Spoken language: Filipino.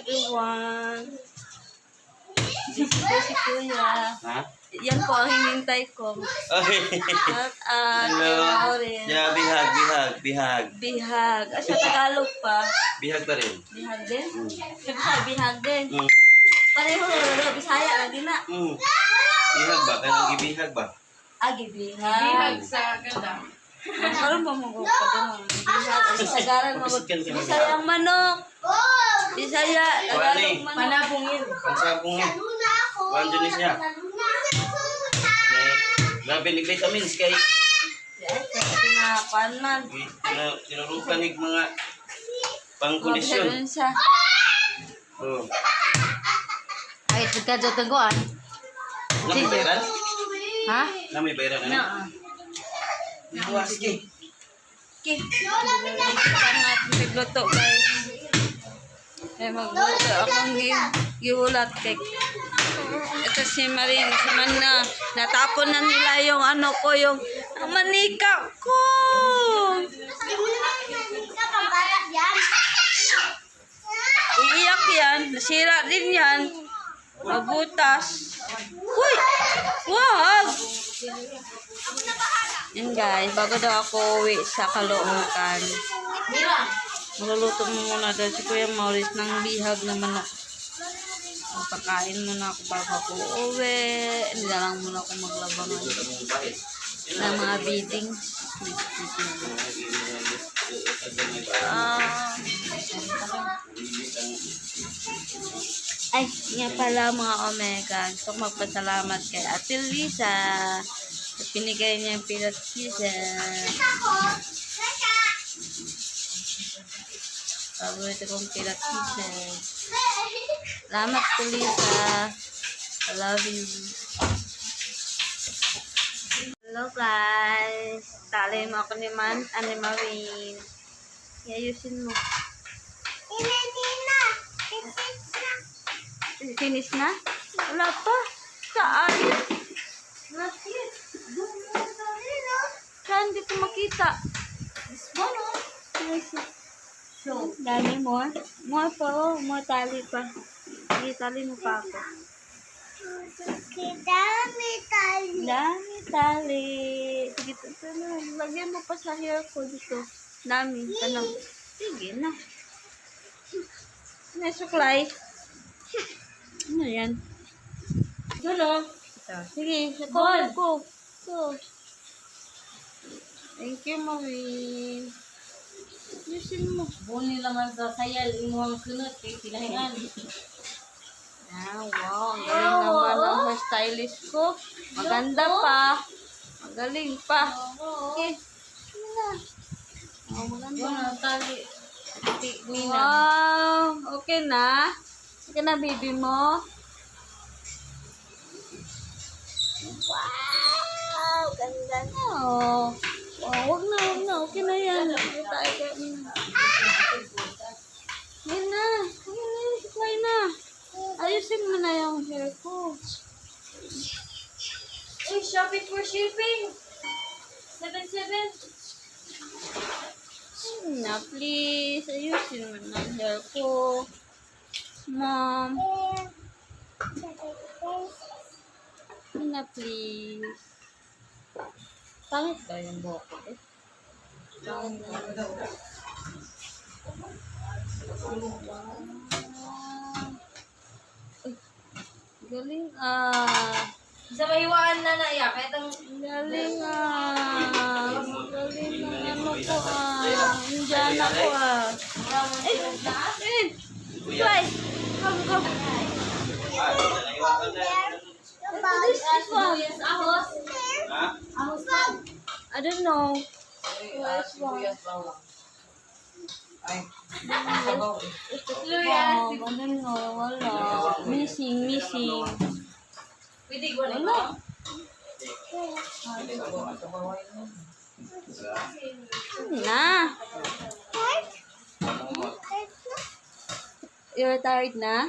everyone. Si Kuya. Ha? Yan po ang hinintay ko. Hello. Yeah, bihag. Bihag. Sa Tagalog pa. Bihag pa rin. Bihag din? Sa bihag din. Mm. Pareho, Bisaya lagi na. Bihag ba? Kaya gibihag ba? Bihag. Bihag sa ganda. Karon pa mo ko doon. Bihag. Sagaran mo. Bisayang manok. Bisaya. Tagalog manok. Panabungin. Pangsabong niya. Wando ni siya. Grabe ni vitamins kay Yes, pinapan man. tinurukan ni mga pangkondisyon. Mabisa siya. Oh. Ay, pagkadyo taguan. Lamay bayaran? Ha? Lamay bayaran ano? Buwas ki. Okay. Magluto guys. Magluto akong gihulat kay ito si Marin, si Manna. Natapon na nila yung ano ko, yung manika ko. Iiyak yan. Nasira din yan. Mabutas. Uy! Wag! Yan guys, bago daw ako uwi sa Caloocan. Magluluto mo muna daw si Kuya Maurice ng bihag na manok. Pagkain muna ako bago ako uwi. Nilalang muna ako maglabangan ng mga biddings. Ay, nga pala mga Omega. Gusto ko magpasalamat kay Ate Lisa sa pinigay niya yung peanut pizza. Paborito kong peanut pizza. Salamat po, Lisa. I love you. Hello, guys. Talay mo ako ni Marin. Iayusin mo. Finish na? Wala pa. Saan? Not yet. Saan? Hindi ko makita. This one, oh. So, dami mo. More pa, oh. More tali pa. Sige, tali mo pa ako. Dami tali. Sige, lagyan mo pa sa hair ko dito. Dami. Tanong. Sige na. Nasuklay. Ano yan? Dulo. Sige, nakuha ko. So. Thank you, Maureen. Yusin mo. Buni naman sa sayal. Imuhang kunot. Pinahingan. Wow. Ang galing naman ang hairstylist ko. Maganda pa. Magaling pa. Okay. Oh, maganda. Tali. Wow. Okay na? Okay na, baby mo? Wow. Ganda na. Oh. Oh, wag na. Okay na yan. Yan na. Supply na. Ayusin mo na yung hair ko. Uy, shopping for shipping. 7-7. Na, please. Ayusin mo na yung hair ko. Mom. Na, please. Pangit ba yung buhok ko? Galing Sa mahiwaan na naiyak. Kahit ang... Galing Galing ng ano ko Indian ako Fly. Come. This one. Ahos. Ha? Ahos na. I don't know. Ay. Luya. I don't know. Wala. Missing. Pwede ko na Wala. Na. You're tired na?